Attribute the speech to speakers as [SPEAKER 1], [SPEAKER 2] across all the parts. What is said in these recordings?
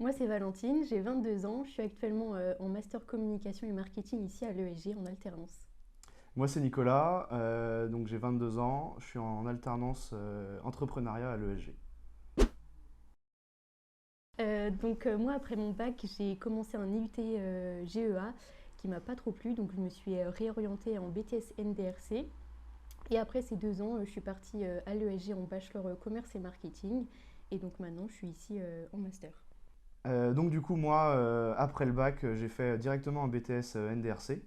[SPEAKER 1] Moi, c'est Valentine, j'ai 22 ans, je suis actuellement en master communication et marketing ici à l'ESG en alternance.
[SPEAKER 2] Moi, c'est Nicolas, donc j'ai 22 ans, je suis en alternance entrepreneuriat à l'ESG.
[SPEAKER 1] Moi, après mon bac, j'ai commencé un IUT GEA qui m'a pas trop plu, donc je me suis réorientée en BTS NDRC. Et après ces 2 ans, je suis partie à l'ESG en bachelor commerce et marketing. Et donc maintenant, je suis ici en master.
[SPEAKER 2] Donc du coup, moi, après le bac, j'ai fait directement un BTS NDRC.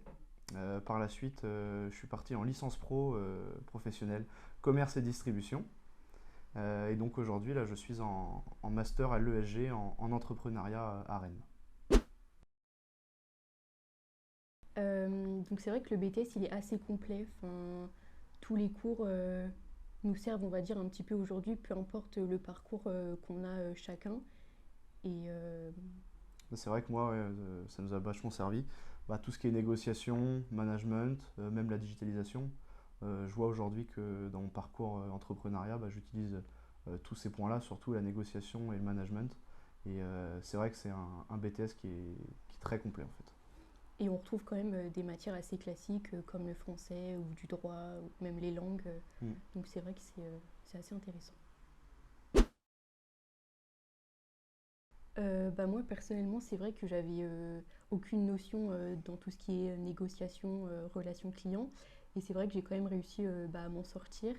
[SPEAKER 2] Par la suite, je suis parti en licence pro professionnelle commerce et distribution. Et donc aujourd'hui, là, je suis en master à l'ESG en entrepreneuriat à Rennes.
[SPEAKER 1] Donc c'est vrai que le BTS, il est assez complet. Enfin, tous les cours nous servent, on va dire, un petit peu aujourd'hui, peu importe le parcours qu'on a chacun. Et
[SPEAKER 2] C'est vrai que moi, ouais, ça nous a vachement servi. Bah, tout ce qui est négociation, management, même la digitalisation. Je vois aujourd'hui que dans mon parcours entrepreneuriat, bah, j'utilise tous ces points-là, surtout la négociation et le management. Et c'est vrai que c'est un BTS qui est très complet en fait.
[SPEAKER 1] Et on retrouve quand même des matières assez classiques comme le français ou du droit ou même les langues.
[SPEAKER 2] Mm.
[SPEAKER 1] Donc c'est vrai que c'est assez intéressant. Moi personnellement c'est vrai que j'avais aucune notion dans tout ce qui est négociation, relation client. Et c'est vrai que j'ai quand même réussi à m'en sortir.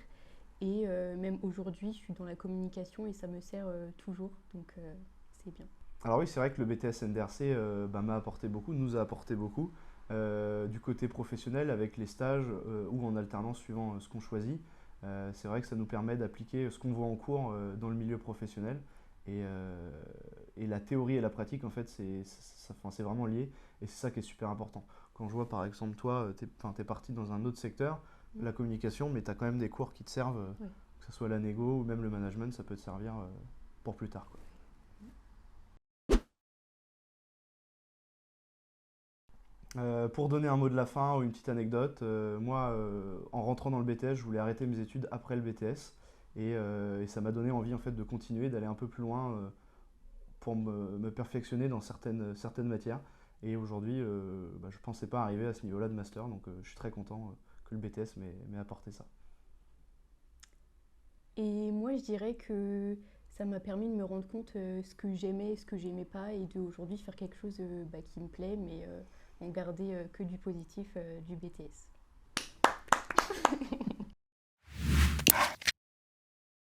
[SPEAKER 1] Et même aujourd'hui je suis dans la communication et ça me sert toujours. Donc c'est bien.
[SPEAKER 2] Alors oui, c'est vrai que le BTS NDRC bah, m'a apporté beaucoup, nous a apporté beaucoup. Du côté professionnel, avec les stages ou en alternance suivant ce qu'on choisit, c'est vrai que ça nous permet d'appliquer ce qu'on voit en cours dans le milieu professionnel. Et, euh, et la théorie et la pratique, en fait, enfin, c'est vraiment lié. Et c'est ça qui est super important. Quand je vois, par exemple, toi, t'es parti dans un autre secteur,
[SPEAKER 1] Mm.
[SPEAKER 2] la communication, mais tu as quand même des cours qui te servent,
[SPEAKER 1] Ouais.
[SPEAKER 2] que ce soit la négo ou même le management, ça peut te servir pour plus tard, quoi. Pour donner un mot de la fin ou une petite anecdote, moi, en rentrant dans le BTS, je voulais arrêter mes études après le BTS et ça m'a donné envie en fait de continuer, d'aller un peu plus loin pour me perfectionner dans certaines matières. Et aujourd'hui, bah, je ne pensais pas arriver à ce niveau-là de master, donc je suis très content que le BTS m'ait apporté ça.
[SPEAKER 1] Et moi, je dirais que ça m'a permis de me rendre compte ce que j'aimais et ce que j'aimais pas, et d'aujourd'hui faire quelque chose qui me plaît, mais en garder que du positif du BTS.